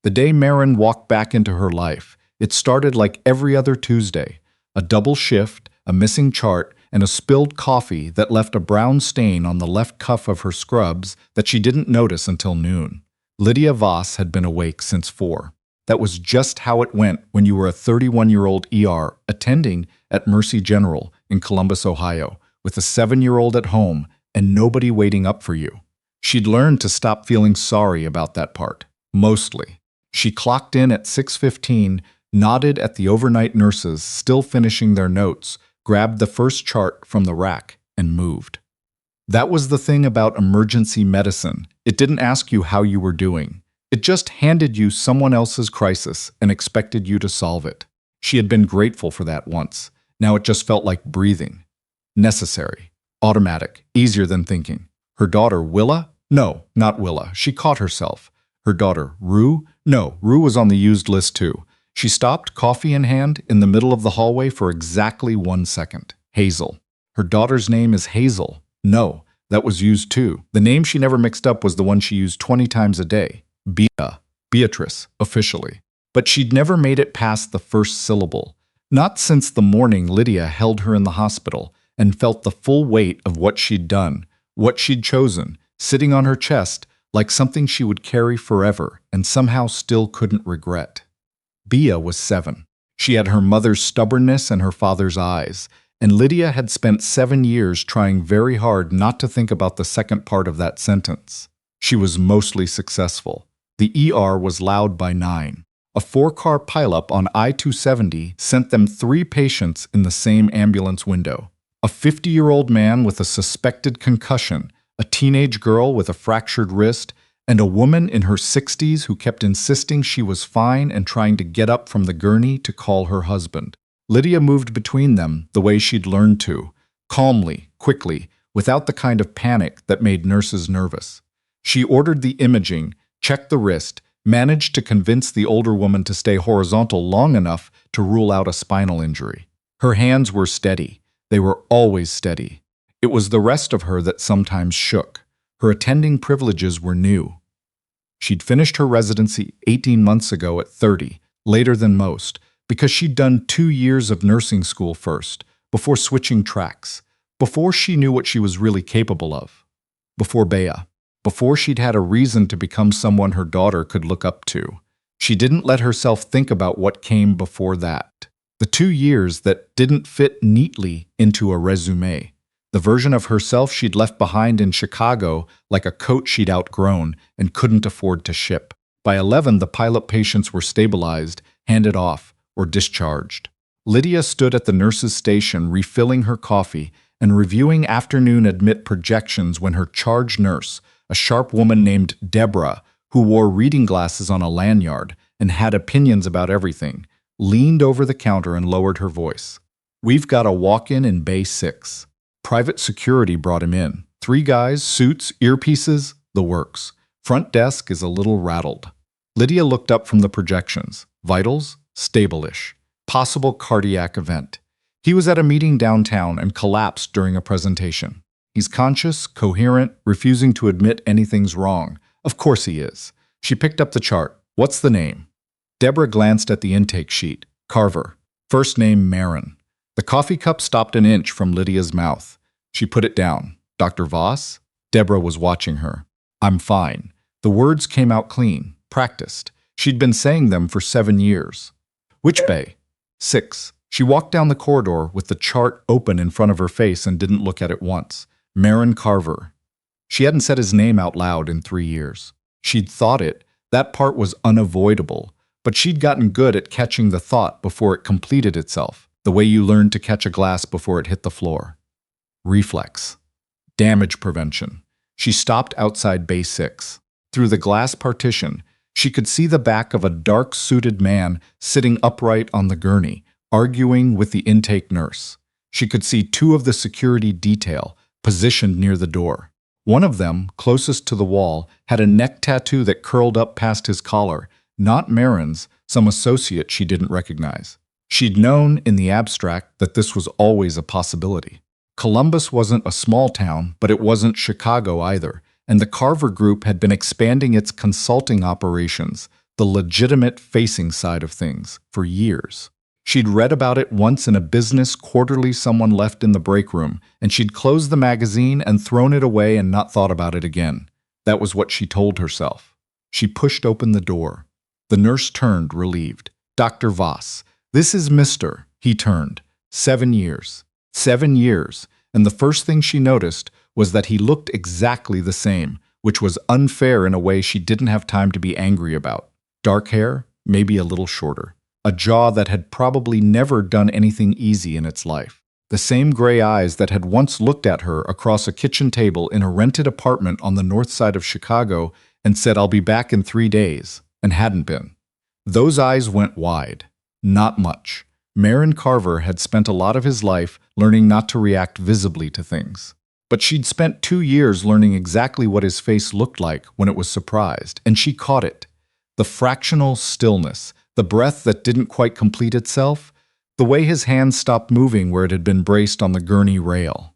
The day Marin walked back into her life, it started like every other Tuesday. A double shift, a missing chart, and a spilled coffee that left a brown stain on the left cuff of her scrubs that she didn't notice until noon. Lydia Voss had been awake since 4. That was just how it went when you were a 31-year-old ER attending at Mercy General in Columbus, Ohio, with a 7-year-old at home and nobody waiting up for you. She'd learned to stop feeling sorry about that part, mostly. She clocked in at 6:15, nodded at the overnight nurses still finishing their notes, grabbed the first chart from the rack, and moved. That was the thing about emergency medicine. It didn't ask you how you were doing. It just handed you someone else's crisis and expected you to solve it. She had been grateful for that once. Now it just felt like breathing. Necessary. Automatic. Easier than thinking. Her daughter, Willa? No, not Willa. She caught herself. Her daughter, Rue? No, Rue was on the used list too. She stopped, coffee in hand, in the middle of the hallway for exactly 1 second. Hazel. Her daughter's name is Hazel. No, that was used too. The name she never mixed up was the one she used 20 times a day. Beatrice, officially. But she'd never made it past the first syllable. Not since the morning Lydia held her in the hospital and felt the full weight of what she'd done, what she'd chosen, sitting on her chest like something she would carry forever and somehow still couldn't regret. Bea was 7. She had her mother's stubbornness and her father's eyes, and Lydia had spent 7 years trying very hard not to think about the second part of that sentence. She was mostly successful. The ER was loud by 9. A 4-car pileup on I-270 sent them 3 patients in the same ambulance window. A 50-year-old man with a suspected concussion, a teenage girl with a fractured wrist, and a woman in her 60s who kept insisting she was fine and trying to get up from the gurney to call her husband. Lydia moved between them the way she'd learned to, calmly, quickly, without the kind of panic that made nurses nervous. She ordered the imaging, checked the wrist, managed to convince the older woman to stay horizontal long enough to rule out a spinal injury. Her hands were steady. They were always steady. It was the rest of her that sometimes shook. Her attending privileges were new. She'd finished her residency 18 months ago at 30, later than most, because she'd done 2 years of nursing school first, before switching tracks, before she knew what she was really capable of, before Bea, before she'd had a reason to become someone her daughter could look up to. She didn't let herself think about what came before that. The 2 years that didn't fit neatly into a resume. The version of herself she'd left behind in Chicago like a coat she'd outgrown and couldn't afford to ship. By 11, the pilot patients were stabilized, handed off, or discharged. Lydia stood at the nurse's station refilling her coffee and reviewing afternoon admit projections when her charge nurse, a sharp woman named Deborah, who wore reading glasses on a lanyard and had opinions about everything, leaned over the counter and lowered her voice. "We've got a walk-in in Bay 6. Private security brought him in. 3 guys, suits, earpieces, the works. Front desk is a little rattled." Lydia looked up from the projections. Vitals? Stable-ish. Possible cardiac event. He was at a meeting downtown and collapsed during a presentation. He's conscious, coherent, refusing to admit anything's wrong. Of course he is. She picked up the chart. "What's the name?" Deborah glanced at the intake sheet. Carver. First name Marin. The coffee cup stopped an inch from Lydia's mouth. She put it down. "Dr. Voss?" Deborah was watching her. "I'm fine." The words came out clean, practiced. She'd been saying them for 7 years. "Which bay?" 6. She walked down the corridor with the chart open in front of her face and didn't look at it once. Marin Carver. She hadn't said his name out loud in 3 years. She'd thought it. That part was unavoidable. But she'd gotten good at catching the thought before it completed itself, the way you learned to catch a glass before it hit the floor. Reflex. Damage prevention. She stopped outside Bay 6. Through the glass partition, she could see the back of a dark-suited man sitting upright on the gurney, arguing with the intake nurse. She could see 2 of the security detail, positioned near the door. One of them, closest to the wall, had a neck tattoo that curled up past his collar, not Marin's, some associate she didn't recognize. She'd known in the abstract that this was always a possibility. Columbus wasn't a small town, but it wasn't Chicago either, and the Carver Group had been expanding its consulting operations, the legitimate facing side of things, for years. She'd read about it once in a business quarterly someone left in the break room, and she'd closed the magazine and thrown it away and not thought about it again. That was what she told herself. She pushed open the door. The nurse turned, relieved. Dr. Voss. This is Mr. He turned. 7 years. 7 years. And the first thing she noticed was that he looked exactly the same, which was unfair in a way she didn't have time to be angry about. Dark hair, maybe a little shorter. A jaw that had probably never done anything easy in its life. The same gray eyes that had once looked at her across a kitchen table in a rented apartment on the north side of Chicago and said, "I'll be back in 3 days," and hadn't been. Those eyes went wide. Not much. Marin Carver had spent a lot of his life learning not to react visibly to things. But she'd spent 2 years learning exactly what his face looked like when it was surprised, and she caught it. The fractional stillness, the breath that didn't quite complete itself, the way his hand stopped moving where it had been braced on the gurney rail.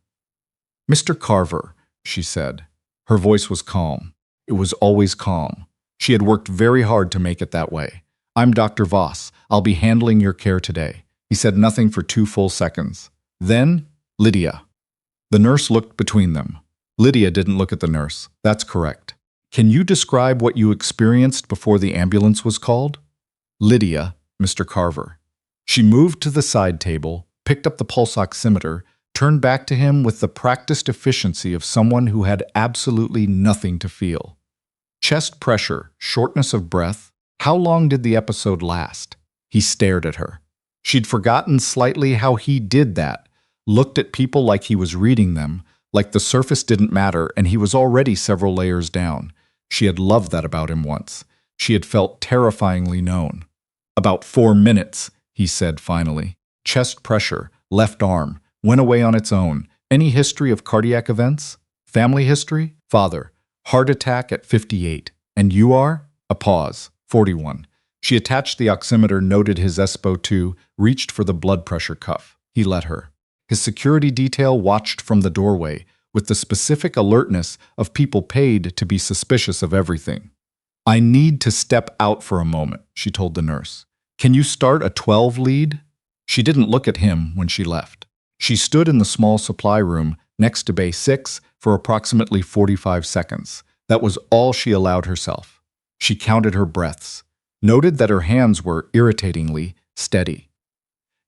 "Mr. Carver," she said. Her voice was calm. It was always calm. She had worked very hard to make it that way. "I'm Dr. Voss. I'll be handling your care today." He said nothing for 2 full seconds. Then, "Lydia." The nurse looked between them. Lydia didn't look at the nurse. That's correct. "Can you describe what you experienced before the ambulance was called?" "Lydia, Mr. Carver." She moved to the side table, picked up the pulse oximeter, turned back to him with the practiced efficiency of someone who had absolutely nothing to feel. Chest pressure, shortness of breath. How long did the episode last? He stared at her. She'd forgotten slightly how he did that, looked at people like he was reading them, like the surface didn't matter and he was already several layers down. She had loved that about him once. She had felt terrifyingly known. "About 4 minutes, he said finally. Chest pressure, left arm, went away on its own. Any history of cardiac events? Family history? Father. Heart attack at 58. And you are?" A pause. 41. She attached the oximeter, noted his SpO2, reached for the blood pressure cuff. He let her. His security detail watched from the doorway, with the specific alertness of people paid to be suspicious of everything. "I need to step out for a moment," she told the nurse. "Can you start a 12 lead?" She didn't look at him when she left. She stood in the small supply room next to Bay 6 for approximately 45 seconds. That was all she allowed herself. She counted her breaths, noted that her hands were irritatingly steady,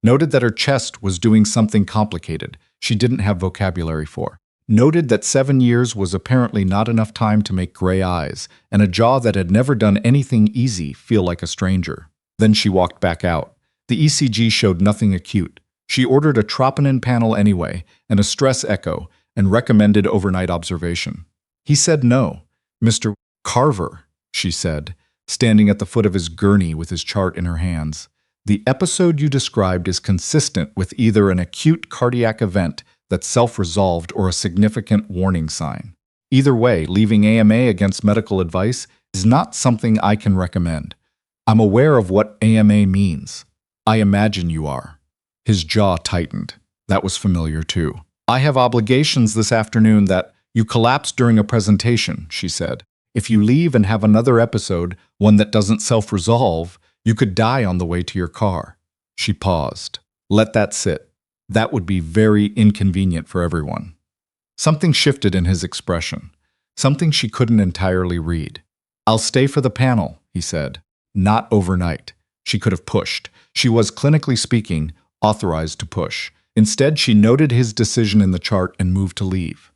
noted that her chest was doing something complicated she didn't have vocabulary for, noted that 7 years was apparently not enough time to make gray eyes and a jaw that had never done anything easy feel like a stranger. Then she walked back out. The ECG showed nothing acute. She ordered a troponin panel anyway and a stress echo and recommended overnight observation. He said no. "Mr. Carver," she said, standing at the foot of his gurney with his chart in her hands. "The episode you described is consistent with either an acute cardiac event that self-resolved or a significant warning sign. Either way, leaving AMA against medical advice is not something I can recommend. I'm aware of what AMA means. I imagine you are." His jaw tightened. That was familiar too. "I have obligations this afternoon that—" "You collapsed during a presentation," she said. "If you leave and have another episode, one that doesn't self-resolve, you could die on the way to your car." She paused. "Let that sit. That would be very inconvenient for everyone." Something shifted in his expression. Something she couldn't entirely read. "I'll stay for the panel," he said. Not overnight. She could have pushed. She was, clinically speaking, authorized to push. Instead, she noted his decision in the chart and moved to leave.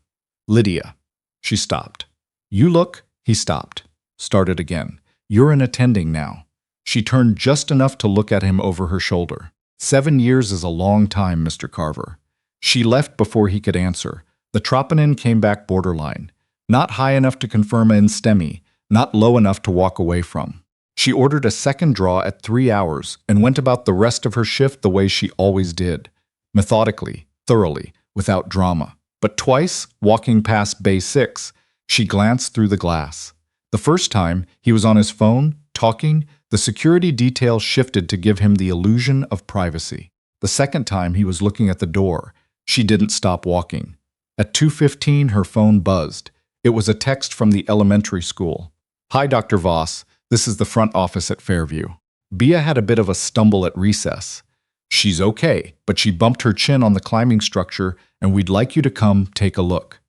"Lydia." She stopped. "You look—" He stopped. Started again. "You're an attending now." She turned just enough to look at him over her shoulder. 7 years is a long time, Mr. Carver." She left before he could answer. The troponin came back borderline. Not high enough to confirm an STEMI, not low enough to walk away from. She ordered a second draw at 3 hours and went about the rest of her shift the way she always did. Methodically, thoroughly, without drama. But twice, walking past Bay 6, she glanced through the glass. The first time, he was on his phone, talking. The security detail shifted to give him the illusion of privacy. The second time, he was looking at the door. She didn't stop walking. At 2:15, her phone buzzed. It was a text from the elementary school. "Hi, Dr. Voss. This is the front office at Fairview. Bea had a bit of a stumble at recess. She's okay, but she bumped her chin on the climbing structure, and we'd like you to come take a look.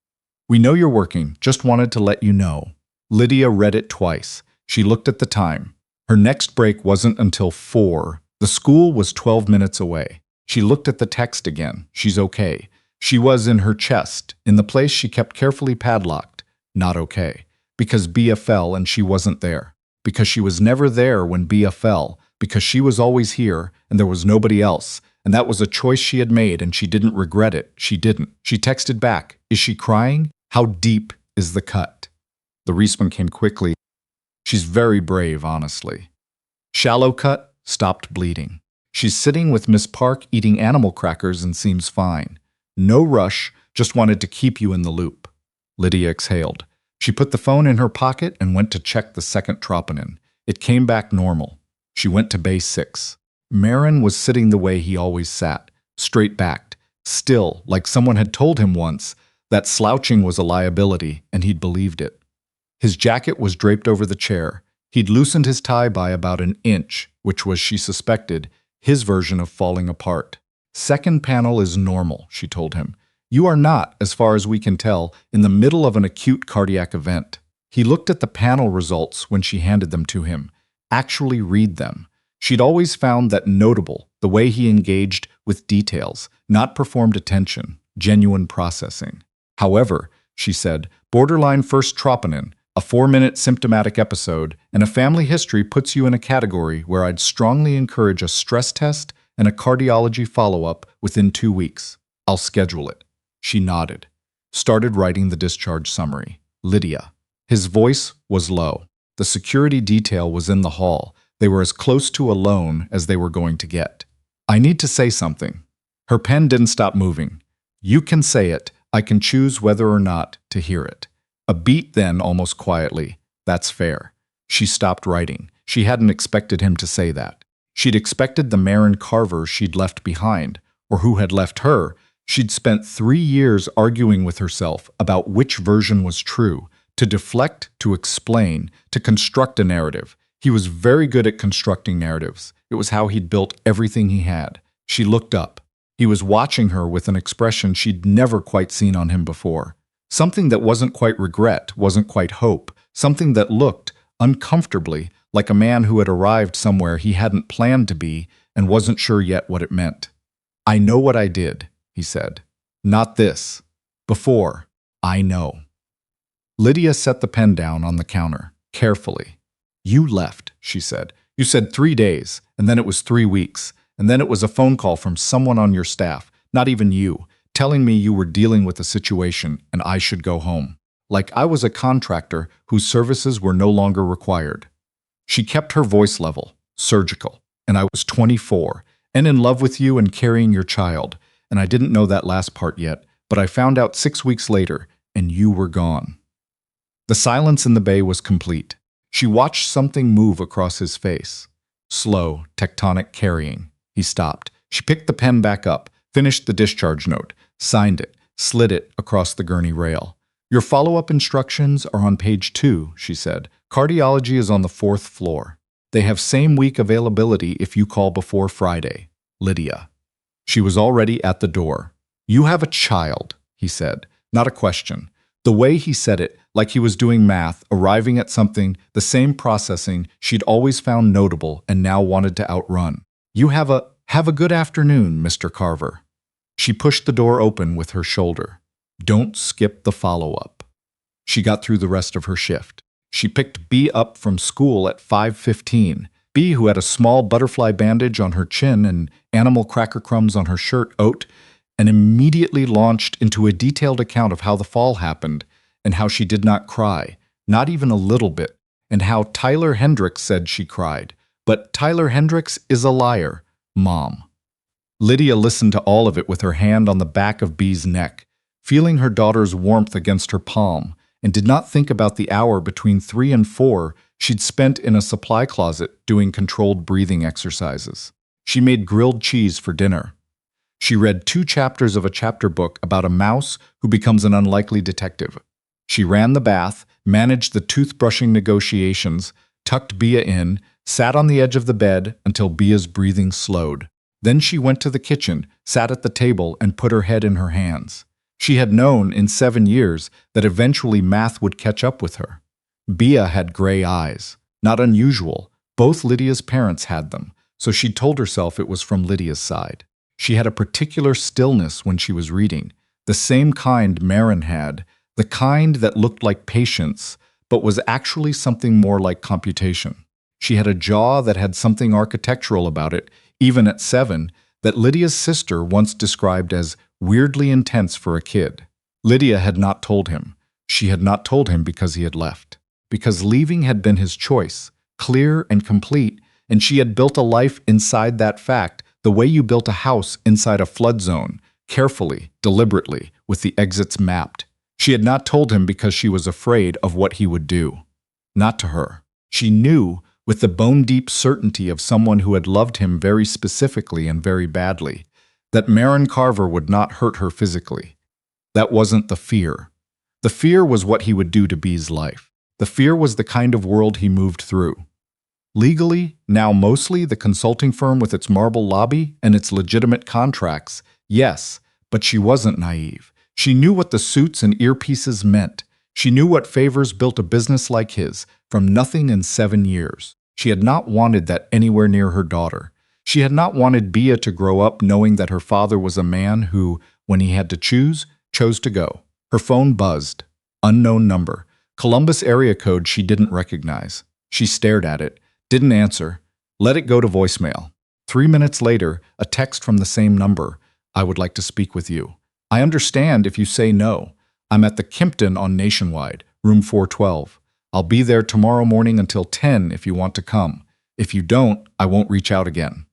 We know you're working, just wanted to let you know. Lydia read it twice. She looked at the time. Her next break wasn't until 4. The school was 12 minutes away. She looked at the text again. She's okay. She was in her chest, in the place she kept carefully padlocked. Not okay. Because Bea fell and she wasn't there. Because she was never there when Bea fell. Because she was always here and there was nobody else. And that was a choice she had made and she didn't regret it. She didn't. She texted back, "Is she crying? How deep is the cut?" The response came quickly. "She's very brave, honestly. Shallow cut, stopped bleeding. She's sitting with Miss Park eating animal crackers and seems fine. No rush, just wanted to keep you in the loop." Lydia exhaled. She put the phone in her pocket and went to check the second troponin. It came back normal. She went to Bay 6. Marin was sitting the way he always sat, straight-backed, still, like someone had told him once that slouching was a liability, and he'd believed it. His jacket was draped over the chair. He'd loosened his tie by about an inch, which was, she suspected, his version of falling apart. "Second panel is normal," she told him. "You are not, as far as we can tell, in the middle of an acute cardiac event." He looked at the panel results when she handed them to him. Actually read them. She'd always found that notable, the way he engaged with details, not performed attention, genuine processing. "However," she said, "borderline first troponin, a 4-minute symptomatic episode, and a family history puts you in a category where I'd strongly encourage a stress test and a cardiology follow-up within 2 weeks. I'll schedule it." She nodded. Started writing the discharge summary. Lydia. His voice was low. The security detail was in the hall. They were as close to alone as they were going to get. "I need to say something." Her pen didn't stop moving. "You can say it. I can choose whether or not to hear it." A beat then, almost quietly. "That's fair." She stopped writing. She hadn't expected him to say that. She'd expected the Marin Carver she'd left behind, or who had left her. She'd spent 3 years arguing with herself about which version was true, to deflect, to explain, to construct a narrative. He was very good at constructing narratives. It was how he'd built everything he had. She looked up. He was watching her with an expression she'd never quite seen on him before. Something that wasn't quite regret, wasn't quite hope. Something that looked, uncomfortably, like a man who had arrived somewhere he hadn't planned to be and wasn't sure yet what it meant. "I know what I did," he said. "Not this. Before. I know." Lydia set the pen down on the counter, carefully. "You left," she said. "You said 3 days, and then it was 3 weeks, and then it was a phone call from someone on your staff, not even you, telling me you were dealing with a situation and I should go home. Like I was a contractor whose services were no longer required." She kept her voice level, surgical. "And I was 24, and in love with you and carrying your child, and I didn't know that last part yet, but I found out 6 weeks later, and you were gone." The silence in the bay was complete. She watched something move across his face. Slow, tectonic carrying. He stopped. She picked the pen back up, finished the discharge note, signed it, slid it across the gurney rail. "Your follow-up instructions are on page 2, she said. "Cardiology is on the 4th floor. They have same-week availability if you call before Friday. Lydia." She was already at the door. "You have a child," he said, not a question. The way he said it, like he was doing math, arriving at something, the same processing she'd always found notable and now wanted to outrun. "You have a good afternoon, Mr. Carver." She pushed the door open with her shoulder. "Don't skip the follow-up." She got through the rest of her shift. She picked Bea up from school at 5:15. Bea, who had a small butterfly bandage on her chin and animal cracker crumbs on her shirt, and immediately launched into a detailed account of how the fall happened and how she did not cry, not even a little bit, and how Tyler Hendricks said she cried. But Tyler Hendricks is a liar, Mom. Lydia listened to all of it with her hand on the back of Bea's neck, feeling her daughter's warmth against her palm, and did not think about the hour between 3 and 4 she'd spent in a supply closet doing controlled breathing exercises. She made grilled cheese for dinner. She read 2 chapters of a chapter book about a mouse who becomes an unlikely detective. She ran the bath, managed the toothbrushing negotiations, tucked Bea in, sat on the edge of the bed until Bea's breathing slowed. Then she went to the kitchen, sat at the table, and put her head in her hands. She had known in 7 years that eventually math would catch up with her. Bea had gray eyes. Not unusual. Both Lydia's parents had them, so she told herself it was from Lydia's side. She had a particular stillness when she was reading, the same kind Maren had, the kind that looked like patience, but was actually something more like computation. She had a jaw that had something architectural about it, even at 7, that Lydia's sister once described as weirdly intense for a kid. Lydia had not told him. She had not told him because he had left. Because leaving had been his choice, clear and complete, and she had built a life inside that fact, the way you built a house inside a flood zone, carefully, deliberately, with the exits mapped. She had not told him because she was afraid of what he would do. Not to her. She knew, with the bone-deep certainty of someone who had loved him very specifically and very badly, that Maren Carver would not hurt her physically. That wasn't the fear. The fear was what he would do to Bea's life. The fear was the kind of world he moved through. Legally, now mostly the consulting firm with its marble lobby and its legitimate contracts, yes, but she wasn't naive. She knew what the suits and earpieces meant. She knew what favors built a business like his, from nothing in 7 years. She had not wanted that anywhere near her daughter. She had not wanted Bea to grow up knowing that her father was a man who, when he had to choose, chose to go. Her phone buzzed. Unknown number. Columbus area code she didn't recognize. She stared at it, didn't answer, let it go to voicemail. 3 minutes later, a text from the same number. I would like to speak with you. I understand if you say no. I'm at the Kimpton on Nationwide, room 412. I'll be there tomorrow morning until 10 if you want to come. If you don't, I won't reach out again.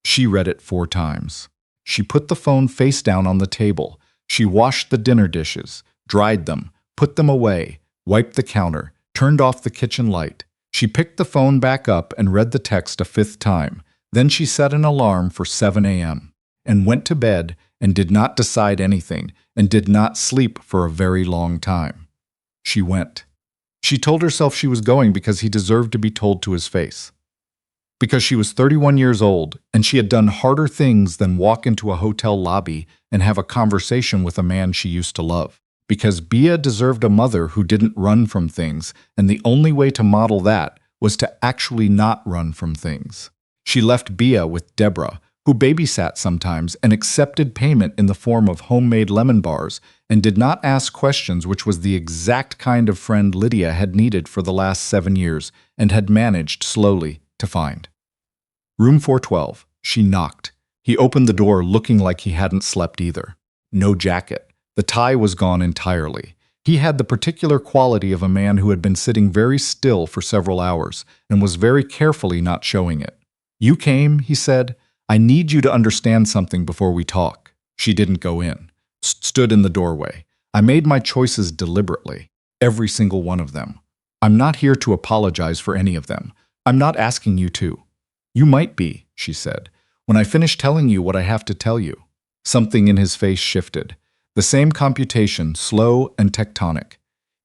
She read it 4 times. She put the phone face down on the table. She washed the dinner dishes, dried them, put them away, wiped the counter, turned off the kitchen light. She picked the phone back up and read the text a 5th time. Then she set an alarm for 7 a.m. and went to bed and did not decide anything and did not sleep for a very long time. She went. She told herself she was going because he deserved to be told to his face. Because she was 31 years old and she had done harder things than walk into a hotel lobby and have a conversation with a man she used to love. Because Bea deserved a mother who didn't run from things, and the only way to model that was to actually not run from things. She left Bea with Deborah, who babysat sometimes and accepted payment in the form of homemade lemon bars and did not ask questions, which was the exact kind of friend Lydia had needed for the last 7 years and had managed slowly to find. Room 412. She knocked. He opened the door looking like he hadn't slept either. No jacket. The tie was gone entirely. He had the particular quality of a man who had been sitting very still for several hours and was very carefully not showing it. You came, he said. I need you to understand something before we talk. She didn't go in. Stood in the doorway. I made my choices deliberately. Every single one of them. I'm not here to apologize for any of them. I'm not asking you to. You might be, she said, when I finish telling you what I have to tell you. Something in his face shifted. The same computation, slow and tectonic.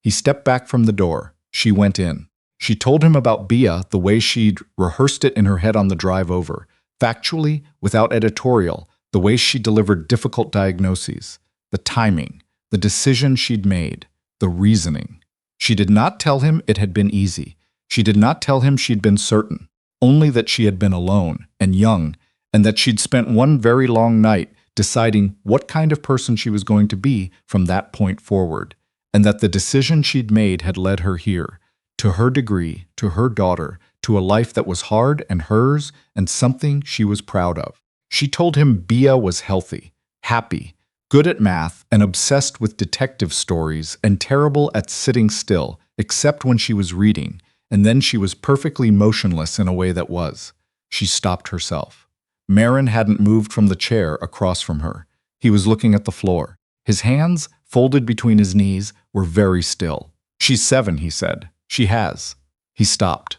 He stepped back from the door. She went in. She told him about Bea the way she'd rehearsed it in her head on the drive over, factually, without editorial, the way she delivered difficult diagnoses, the timing, the decision she'd made, the reasoning. She did not tell him it had been easy. She did not tell him she'd been certain, only that she had been alone and young, and that she'd spent one very long night deciding what kind of person she was going to be from that point forward, and that the decision she'd made had led her here, to her degree, to her daughter, to a life that was hard and hers and something she was proud of. She told him Bea was healthy, happy, good at math, and obsessed with detective stories and terrible at sitting still, except when she was reading, and then she was perfectly motionless in a way that was. She stopped herself. Maren hadn't moved from the chair across from her. He was looking at the floor. His hands, folded between his knees, were very still. She's 7, he said. She has. He stopped.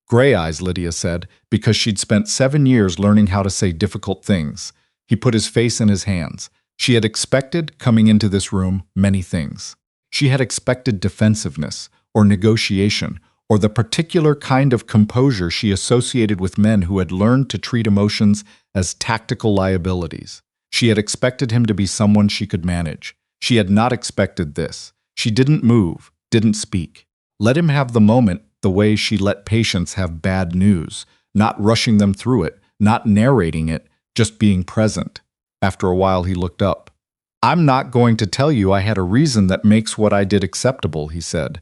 Gray eyes, Lydia said, because she'd spent 7 years learning how to say difficult things. He put his face in his hands. She had expected, coming into this room, many things. She had expected defensiveness, or negotiation, or the particular kind of composure she associated with men who had learned to treat emotions as tactical liabilities. She had expected him to be someone she could manage. She had not expected this. She didn't move, didn't speak. Let him have the moment the way she let patients have bad news, not rushing them through it, not narrating it, just being present. After a while, he looked up. "I'm not going to tell you I had a reason that makes what I did acceptable," he said.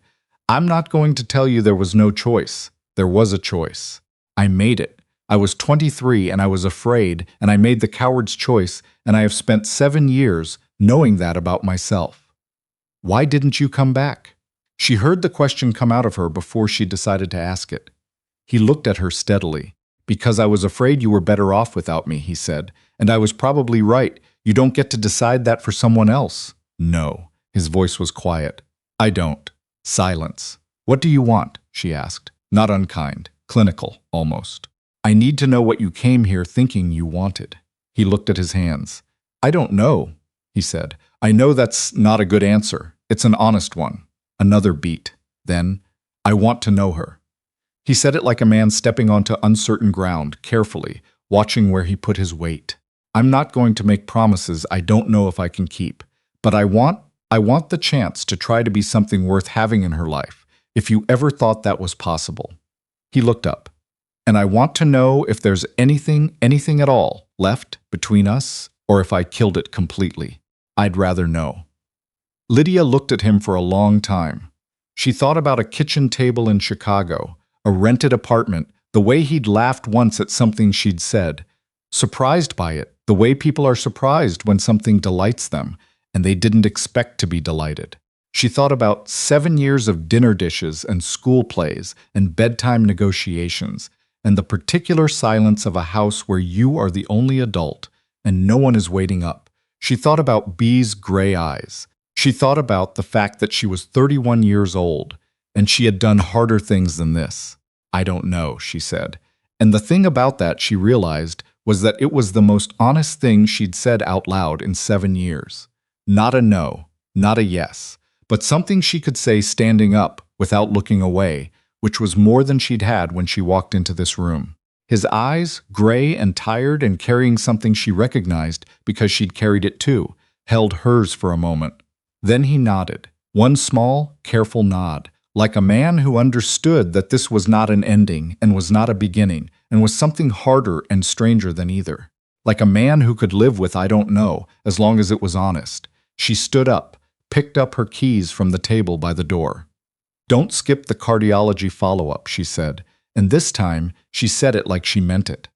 "I'm not going to tell you there was no choice. There was a choice. I made it. I was 23 and I was afraid, and I made the coward's choice, and I have spent 7 years knowing that about myself." "Why didn't you come back?" She heard the question come out of her before she decided to ask it. He looked at her steadily. "Because I was afraid you were better off without me," he said. "And I was probably right. You don't get to decide that for someone else." "No." His voice was quiet. "I don't." Silence. "What do you want?" she asked. Not unkind. Clinical, almost. "I need to know what you came here thinking you wanted." He looked at his hands. "I don't know," he said. "I know that's not a good answer. It's an honest one." Another beat. Then, "I want to know her." He said it like a man stepping onto uncertain ground, carefully, watching where he put his weight. "I'm not going to make promises I don't know if I can keep, but I want the chance to try to be something worth having in her life, if you ever thought that was possible." He looked up. "And I want to know if there's anything at all, left between us, or if I killed it completely. I'd rather know." Lydia looked at him for a long time. She thought about a kitchen table in Chicago, a rented apartment, the way he'd laughed once at something she'd said, surprised by it, the way people are surprised when something delights them, and they didn't expect to be delighted. She thought about 7 years of dinner dishes and school plays and bedtime negotiations, and the particular silence of a house where you are the only adult and no one is waiting up. She thought about Bee's gray eyes. She thought about the fact that she was 31 years old, and she had done harder things than this. "I don't know," she said. And the thing about that, she realized, was that it was the most honest thing she'd said out loud in 7 years. Not a no, not a yes, but something she could say standing up without looking away, which was more than she'd had when she walked into this room. His eyes, gray and tired and carrying something she recognized because she'd carried it too, held hers for a moment. Then he nodded, one small, careful nod, like a man who understood that this was not an ending and was not a beginning, and was something harder and stranger than either. Like a man who could live with "I don't know," as long as it was honest. She stood up, picked up her keys from the table by the door. "Don't skip the cardiology follow-up," she said, and this time she said it like she meant it.